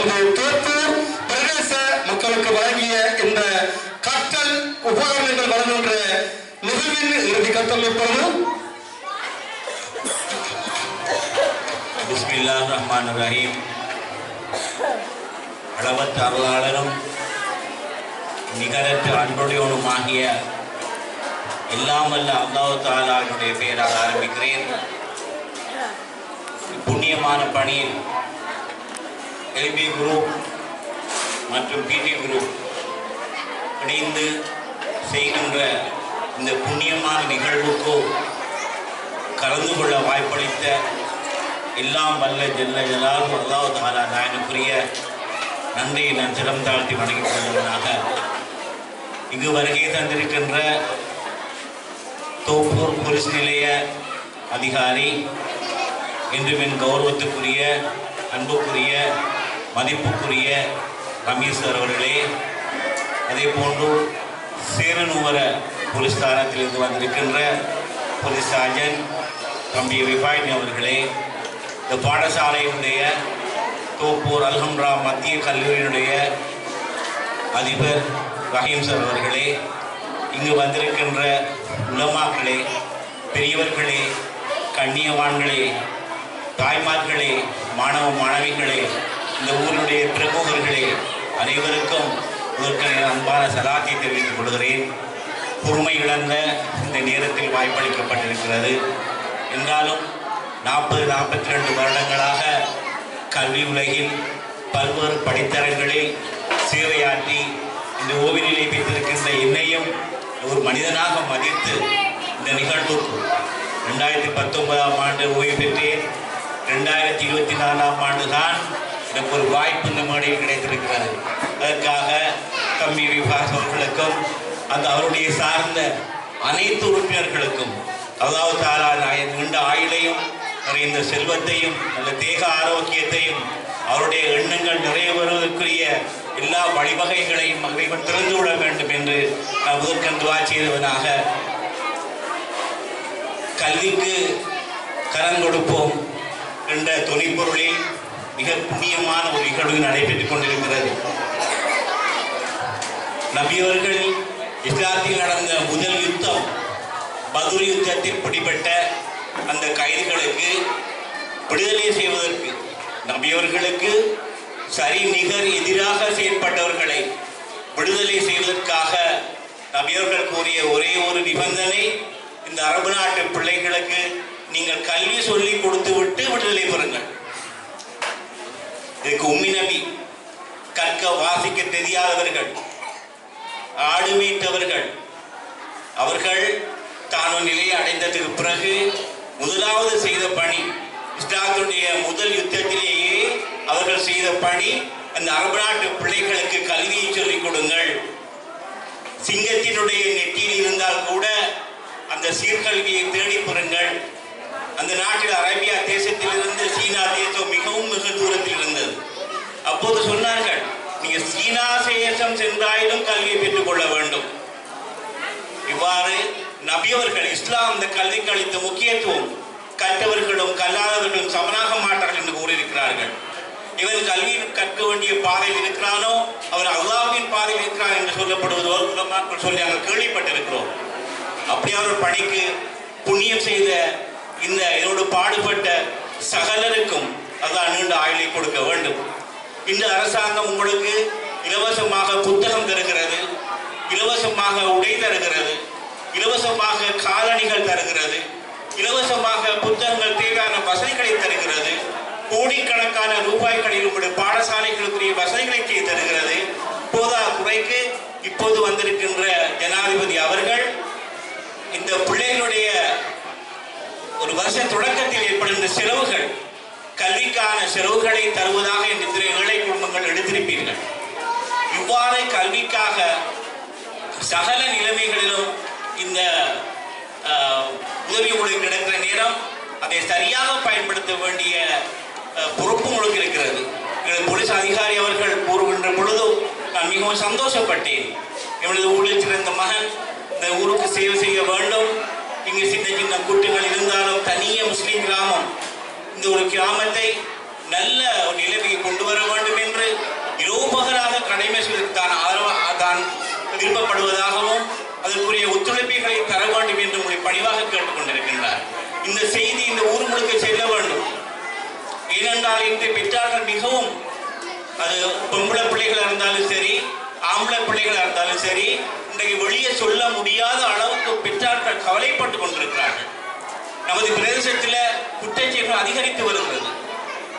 தோப்பூர் பிரதேச மக்களுக்கு வழங்கிய இந்த கற்றல் உபகரணங்கள் வழங்குகின்ற நிகழ்வின் இறுதி கட்டம் எப்பொழுது பிஸ்மில்லாஹிர் ரஹ்மானிர் ரஹீம். அளவற்ற அருளாளரும் நிகரற்ற அன்புடையவனுமாகிய எல்லாம் வல்ல அல்லாஹ் தஆலாவுடைய பெயரால் ஆரம்பிக்கிறேன். புண்ணியமான பணியில் எல்பி குரூப் மற்றும் பிடி குரூப் இணைந்து செய்கின்ற இந்த புண்ணியமான நிகழ்வுக்கு கலந்து கொள்ள வாய்ப்பளித்த எல்லாம் வல்ல ஜல்ல ஜலாலுஹு அல்லாஹ் தஆலா நாயனுக்குரிய நன்றியை நான் சிரம் தாழ்த்தி வணங்கிக் கொள்வதனாக இங்கு வருகை தந்திருக்கின்ற தோப்பூர் போலீஸ் நிலைய அதிகாரி, என்றும் என் கௌரவத்துக்குரிய அன்புக்குரிய மதிப்புக்குரிய ரமேஷ் அவர்களே, அதே போன்று சேரனுவர போலீஸ் ஸ்தானத்திலிருந்து வந்திருக்கின்ற போலீஸ் சார்ஜன் தம்பி விபாயினி அவர்களே, இந்த பாடசாலையினுடைய தோப்பூர் அல்ஹம்ரா மத்திய கல்லூரியினுடைய அதிபர் ரஹீம் சார் அவர்களே, இங்கு வந்திருக்கின்ற உலமாக்களே, பெரியவர்களே, கண்ணியவான்களே, தாய்மார்களே, மாணவ மாணவிகளே, இந்த ஊருடைய பிரமுகர்களே, அனைவருக்கும் முதற்கன அன்பான சலாத்தை தெரிவித்துக் கொள்கிறேன். பொறுமை இழந்த இந்த நேரத்தில் வாய்ப்பளிக்கப்பட்டிருக்கிறது. என்றாலும் 40-42 வருடங்களாக கல்வி உலகில் பல்வேறு படித்தரங்களில் சேவையாற்றி இந்த ஓய்வு நிலை பெற்றிருக்கின்ற என்னையும் ஒரு மனிதனாக மதித்து இந்த நிகழ்வுக்கு 2019ஆம் ஆண்டு ஓய்வு பெற்றேன். 2024ஆம் ஆண்டு தான் எனக்கு ஒரு வாய்ப்பு இந்த மேடையில் கிடைத்திருக்கிறது. அதற்காக தம்பி விபாஸ் அவர்களுக்கும் அந்த அவருடைய சார்ந்த அனைத்து உறுப்பினர்களுக்கும் அல்லாஹ் தஆலா நீண்ட ஆயுளையும் நிறைந்த செல்வத்தையும் நல்ல தேக ஆரோக்கியத்தையும் அவருடைய எண்ணங்கள் நிறைவேறுவதற்குரிய எல்லா வழிவகைகளையும் இறைவன் திறந்து விட வேண்டும் என்று நான் முதற்கண் துஆ செய்தவனாக, கல்விக்கு கரம் கொடுப்போம் என்ற தொனிப்பொருளில் மிக புண்ணியமான ஒரு நிகழ்வு நடைபெற்றுக் கொண்டிருக்கிறது. நபியவர்கள் இஸ்லாத்தில் நடந்த முதல் யுத்தம் பத்ர் யுத்தத்தில் பிடிபட்ட அந்த கைதிகளுக்கு விடுதலை செய்வதற்கு நபியவர்களுக்கு சரி நிகர் எதிராக செயல்பட்டவர்களை விடுதலை செய்வதற்காக நபியவர்கள் கூறிய ஒரே ஒரு நிபந்தனை, இந்த அரபு நாட்டு பிள்ளைகளுக்கு நீங்கள் கல்வி சொல்லி கொடுத்து விட்டு விடுதலை பெறுங்கள். இதுக்கு உம்மி நபி கற்க வாசிக்க தெரியாதவர்கள், ஆடு மேய்த்தவர்கள், அவர்கள் தான் ஒரு நிலையை அடைந்ததுக்கு பிறகு முதலாவது செய்த பணி, இஸ்லாத்துடைய முதல் யுத்தத்திலேயே அவர்கள் செய்த பணி, அந்த அரபு நாட்டு பிள்ளைகளுக்கு கல்வியை சொல்லிக் கொடுங்கள். சிங்கத்தினுடைய நெற்றியில் இருந்தால் கூட அந்த சீர்கல்வியை தேடி பெறுங்கள். அந்த நாட்டில் அரேபியா தேசத்திலிருந்து சீனா தேசம் மிகவும் மிக தூரத்தில் இருந்தது. அப்போது சொன்னார்கள், நீங்க சீனா தேசம் சென்றாயிலும் கல்வியை பெற்றுக் கொள்ள வேண்டும். இவ்வாறு நபியவர்கள் இஸ்லாம் இந்த கல்விக்கு அளித்த முக்கியத்துவம், கற்றவர்களும் கல்லாதவர்களும் சமனாக மாட்டார்கள் என்று கூறியிருக்கிறார்கள். இவன் கல்வி கற்க வேண்டிய பாதையில் இருக்கிறானோ அவர் அல்லாஹ்வின் பாதையில் இருக்கிறான் என்று சொல்லப்படுவது சொல்லி நாங்கள் கேள்விப்பட்டிருக்கிறோம். அப்படி அவர் பணிக்கு புண்ணியம் செய்த இந்த இதோடு பாடுபட்ட சகலருக்கும் அல்லாஹ் நீண்ட ஆயுளை கொடுக்க வேண்டும். இந்த அரசாங்கம் உங்களுக்கு இலவசமாக புத்தகம் தருகிறது, இலவசமாக உடை தருகிறது, இலவசமாக காலணிகள் தருகிறது, இலவசமாக புத்தகங்கள் தேவையான வசதிகளை தருகிறது, கோடிக்கணக்கான ரூபாய்களில் உங்களுடைய பாடசாலைகளுக்குரிய வசதிகளை செய்து தருகிறது. போதா குறைக்கு இப்போது வந்திருக்கின்ற ஜனாதிபதி அவர்கள் இந்த பிள்ளைகளுடைய ஒரு வருஷ தொடக்கத்தில் ஏற்படுகின்ற செலவுகள், கல்விக்கான செலவுகளை தருவதாக இந்த ஏழை குடும்பங்கள் எடுத்திருப்பீர்கள். இவ்வாறு கல்விக்காக சகல நிலைமைகளிலும் இந்த உதவி உங்களுக்கு கிடைக்கிற நேரம் அதை சரியாக பயன்படுத்த வேண்டிய பொறுப்பு உங்களுக்கு இருக்கிறது. போலீஸ் அதிகாரி அவர்கள் கூறுகின்ற பொழுது நான் மிகவும் சந்தோஷப்பட்டேன். எங்களது ஊரில் சிறந்த மகன் இந்த ஊருக்கு சேவை செய்ய வேண்டும். இங்கு சின்ன சின்ன கூட்டுகள் இருந்தாலும் தனிய முஸ்லீம் கிராமம், இந்த ஒரு கிராமத்தை நல்ல ஒரு நிலைமையை கொண்டு வர வேண்டும் என்று பாடசாலை இன்று பெற்றார்கள் மிகவும், அது பொம்பளை பிள்ளைகளாக இருந்தாலும் சரி, ஆம்பளை பிள்ளைகளாக இருந்தாலும் சரி, இன்றைக்கு வெளியே சொல்ல முடியாத அளவுக்கு பெற்றார்கள் கவலைப்பட்டு கொண்டிருக்கிறார்கள். நமது பிரதேசத்தில் குற்றச்செயல்கள் அதிகரித்து வருகிறது.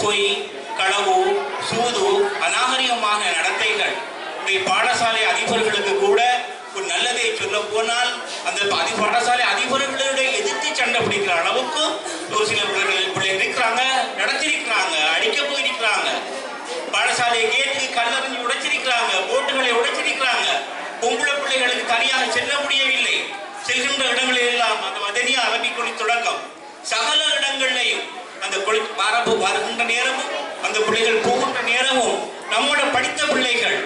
பொய், களவு, சூது, அநாகரிகமான நடத்தைகள். பாடசாலை அதிபர்களுக்கு கூட ஒரு நல்லதை சொல்ல போனால் அந்த பாடசாலை அதிபர்களுடைய எதிர்த்து சண்டை பிடிக்கிற அளவுக்கு ஒரு சில பிள்ளைகள் இருக்கிறாங்க, நடத்திருக்கிறாங்க, அடிக்க போயிருக்கிறாங்க. பாடசாலையை கேட்டு கல்லறிஞ்சு உடைச்சிருக்கிறாங்க, போட்டுகளை உடைச்சிருக்கிறாங்க. பொம்பளை பிள்ளைகளுக்கு தனியாக செல்ல முடியவில்லை. செல்கின்ற இடங்களில் எல்லாம் அந்த மதனியா அரபிக்கொழி தொடக்கம் சகல இடங்கள்லையும் அந்த மரபு வருகின்ற நேரமும் அந்த பிள்ளைகள் போகின்ற நேரமும் நம்மோட படித்த பிள்ளைகள்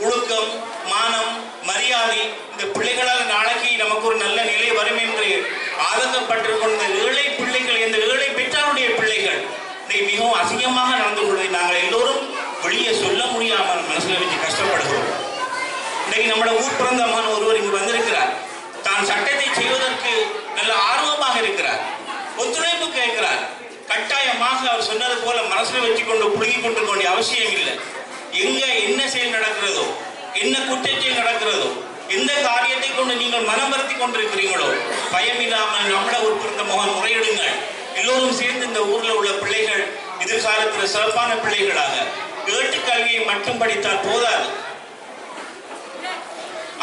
ஒழுக்கம், மானம், மரியாதை, இந்த பிள்ளைகளால் நாளைக்கு நமக்கு ஒரு நல்ல நிலை வரும் என்று ஆதங்கப்பட்டிருக்கின்ற ஏழை பிள்ளைகள், இந்த ஏழை பெற்றாருடைய பிள்ளைகள் மிகவும் அசிங்கமாக நடந்து கொள்வதை நாங்கள் எல்லோரும் வெளியே சொல்ல முடியாமல் மனசுல வச்சு கஷ்டப்படுகிறோம். இன்னைக்கு நம்மளோட ஊர் பிறந்த மகன் ஒருவர் இங்கு வந்திருக்கிறார். தான் சட்டத்தை செய்வதற்கு நல்ல ஆர்வமாக இருக்கிறார், ஒத்துழைப்பு கேட்கிறார். கட்டாயமாக அவர் சொன்னது போல மனசுல வச்சு கொண்டு புழுகி கொண்டு வேண்டிய அவசியம் இல்லை. எங்க என்ன செயல் நடக்கிறதோ, என்ன குற்றச்செயல் நடக்கிறதோ, எந்த காரியத்தை கொண்டு நீங்கள் மனம் வருத்தி கொண்டிருக்கிறீங்களோ பயமில்லாமல் நம்மள ஒரு பிறந்த மகன் முறையிடுங்கள். எல்லோரும் சேர்ந்து இந்த ஊர்ல உள்ள பிள்ளைகள் எதிர்காலத்தில் சிறப்பான பிள்ளைகளாக கேட்டு கல்வியை மட்டும் படித்தால் போதாது.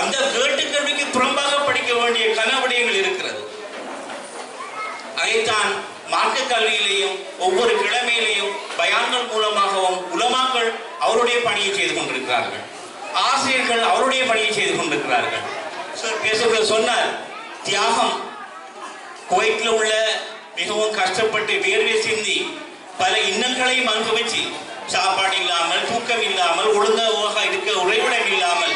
அந்த கேட்டு கல்விக்கு புறம்பாக படிக்க வேண்டிய கனவிடயங்கள் இருக்கிறது. அதைத்தான் மார்க்க கல்வியிலேயும் ஒவ்வொரு கிழமையிலேயும் பயான்கள் மூலமாகவும் உலமாக்கள் அவருடைய பணியை செய்து கொண்டிருக்கிறார்கள், ஆசிரியர்கள் அவருடைய பணியை செய்து கொண்டிருக்கிறார்கள். பேசுகிறவர் சொன்னார், தியாகம். குவைத்தில் உள்ள மிகவும் கஷ்டப்பட்டு வேர்வை சிந்தி பல இன்னல்களையும் அங்கு வச்சு சாப்பாடு இல்லாமல், தூக்கம் இல்லாமல், ஒழுங்காக இருக்க உறைவிடம் இல்லாமல்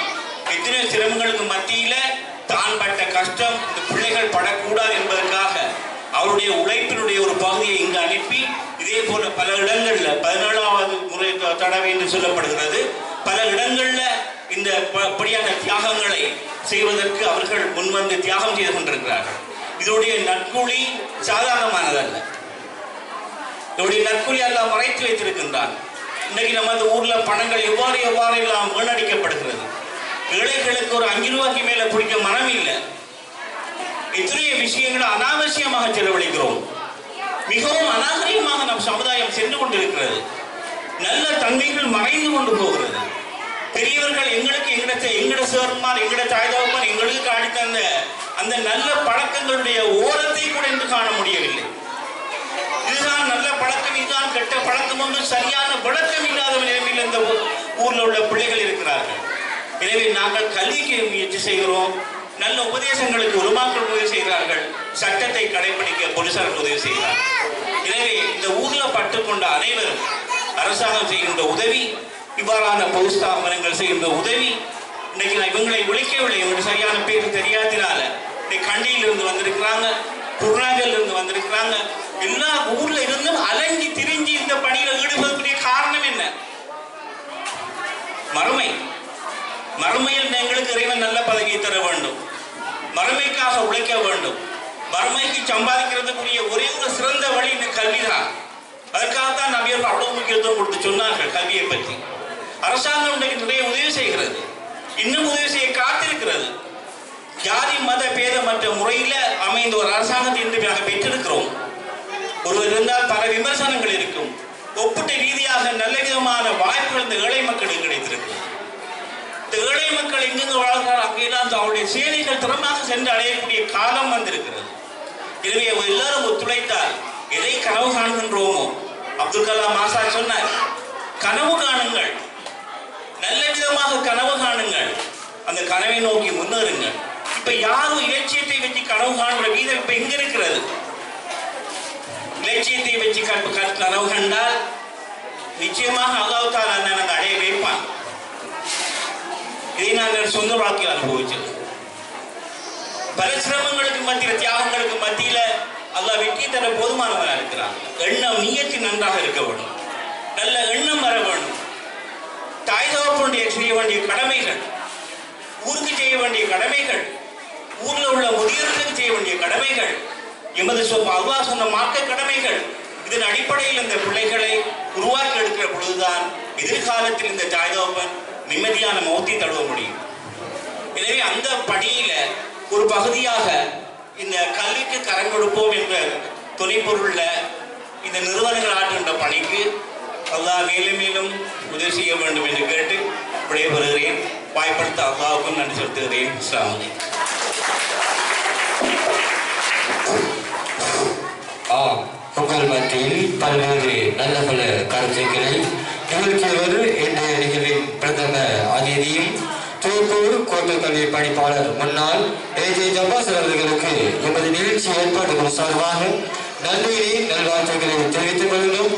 எத்தனை சிரமங்களுக்கு மத்தியில தான் பட்ட கஷ்டம் இந்த பிள்ளைகள் படக்கூடாது என்பதற்காக அவருடைய உழைப்பினுடைய ஒரு பகுதியை இங்கு அனுப்பி இதே போல பல இடங்கள்ல 17வது முறை தடவை என்று சொல்லப்படுகிறது, பல இடங்கள்ல இந்த படியான தியாகங்களை செய்வதற்கு அவர்கள் முன்வந்து தியாகம் செய்து கொண்டிருக்கிறார்கள். இதனுடைய நற்கூலி சாதாரணமானதல்ல. இதனுடைய நற்கூலி எல்லாம் மறைத்து வைத்திருக்கின்றான். இன்னைக்கு நம்ம அந்த ஊர்ல பணங்கள் எவ்வாறு எல்லாம் வீணடிக்கப்படுகிறது. ஏழைகளுக்கு ஒரு 5 ரூபாய்க்கு மேல பிடிக்க மனம் இல்லை. இத்தனைய விஷயங்களை அனாவசியமாக செலவழிக்கிறோம். மிகவும் அநாகரிகமாக நம் சமுதாயம் சென்று கொண்டிருக்கிறது. நல்ல தன்மைகள் மறைந்து கொண்டு போகிறது. பெரியவர்கள் எங்களுக்கு எங்கட சேர்மார், எங்கட தாய்தகப்பன் எங்களுக்கு காட்டித்தந்த அந்த நல்ல பழக்கங்களுடைய ஓரத்தை கூட என்று காண முடியவில்லை. இதுதான் நல்ல பழக்கம், இதுதான் கெட்ட பழக்கம் என்று சரியான விளக்கம் இல்லாத நிலைமையில் இந்த ஊர்ல உள்ள பிள்ளைகள் இருக்கிறார்கள். எனவே நாங்கள் கல்விக்கு முயற்சி செய்கிறோம். நல்ல உபதேசங்களுக்கு உலமாக்கள் உதவி செய்கிறார்கள், சட்டத்தை கடைபிடிக்க போலீசார்கள் உதவி செய்கிறார்கள். எனவே இந்த ஊர்ல பட்டுக்கொண்ட அனைவரும் அரசாங்கம் செய்கின்ற உதவி, இவ்வாறான பொது ஸ்தாபனங்கள் செய்கின்ற உதவி, இன்னைக்கு நான் இவங்களை விളിக்கவில்லை, இவங்களுக்கு சரியான பேர் தெரியாதனால கண்டியிலிருந்து வந்திருக்கிறாங்க, குருநாகல் இருந்து வந்திருக்கிறாங்க. எல்லா ஊர்ல இருந்தும் அலைஞ்சி திரிஞ்சு இந்த பணியில் ஈடுபடக்கூடிய காரணம் என்ன? மறுமை. மறுமையில் எங்களுக்கு இறைவன் நல்ல பதவியை தர வேண்டும், மறுமைக்காக உழைக்க வேண்டும். மறுமைக்கு சம்பாதிக்கிறதுக்குரிய ஒரே ஒரு சிறந்த வழி இந்த கல்விதான். அதற்காகத்தான் நபியர்கள் அவ்வளவு முக்கியத்துவம் கொடுத்து சொன்னார்கள் கல்வியை பற்றி. அரசாங்கம் நிறைய உதவி செய்கிறது, இன்னும் உதவி செய்ய காத்திருக்கிறது. ஜாதி மத பேதமற்ற முறையில் அமைந்த ஒரு அரசாங்கத்தை இன்று நாங்கள் பெற்றிருக்கிறோம். ஒருவர் இருந்தால் பல விமர்சனங்கள் இருக்கும். ஒப்பிட்ட ரீதியாக நல்ல விதமான வாய்ப்புகள் இந்த ஏழை மக்களுக்கு கிடைத்திருக்கிறது. இந்த ஏழை மக்கள் எங்கெங்கு வாழ்கிறார் அங்கெல்லாம் அவருடைய சேவைகள் திறமாக சென்று அடையக்கூடிய காலம் வந்திருக்கிறது. எனவே எல்லாரும் ஒத்துழைத்தால் எதை கனவு காணுகின்றோமோ, அப்துல் கலாம் ஆசாத் சொன்னார், கனவு காணுங்கள், நல்ல விதமாக கனவு காணுங்கள், அந்த கனவை நோக்கி முன்னேறுங்கள். இப்ப யாரும் இலட்சியத்தை வச்சு கனவு காணுற வீதம் இப்ப எங்க இருக்கிறது? இலட்சியத்தை வச்சு கனவு கண்டால் நிச்சயமாக அல்லாஹ் தஆலா அந்த அடைய வைப்பான். இதை நாங்கள் சொந்த வாழ்க்கையில் அனுபவிச்சோம். பல சிரமங்களுக்கு மத்தியில, தியாகங்களுக்கு மத்தியில அல்லாஹ் வெற்றி தர போதுமானவராக இருக்கிறார். எண்ணம் நீயத்து நன்றாக இருக்க வேண்டும், நல்ல எண்ணம் வர வேண்டும். தாய் தகப்பனுடைய செய்ய வேண்டிய கடமைகள், ஊருக்கு செய்ய வேண்டிய கடமைகள், ஊர்ல உள்ள முதியோர்களுக்கு செய்ய வேண்டிய கடமைகள், எமது அல்லாஹ் சொன்ன மார்க்க கடமைகள். இதன் அடிப்படையில் இந்த பிள்ளைகளை உருவாக்கி எடுக்கிற பொழுதுதான் எதிர்காலத்தில் இந்த தாய்தகப்பன் நிம்மதியான மௌத்தை தழுவ முடியும். எனவே அந்த பணியில ஒரு பகுதியாக இந்த கல்விக்கு கரம் கொடுப்போம் என்ற துணைப்பொருள்ல இந்த நிறுவனங்கள் ஆற்றுகின்ற பணிக்கு அல்லாஹ் மேலும் மேலும் உதவி செய்ய வேண்டும் என்று கேட்டு விடைபெறுகிறேன். வாய்ப்படுத்த அல்லாஹ்வுக்கும் நன்றி செலுத்துகிறேன். அஸ்ஸலாமு அலைக்கும். உங்கள் மத்தியில் பல்வேறு நல்ல பல கருத்துக்களை நிகழ்ச்சியவர் இன்றைய நிகழ்வின் பிரதம அதிதியும் தூப்பூர் கோட்டை கல்வி பணிப்பாளர் முன்னாள் ஏஜே ஜப்பாஸ் அவர்களுக்கு எமது நிகழ்ச்சி ஏற்பாடுகள் சார்பாக நன்றியை நல்வாழ்த்துக்களை தெரிவித்துக் கொள்கிறோம்.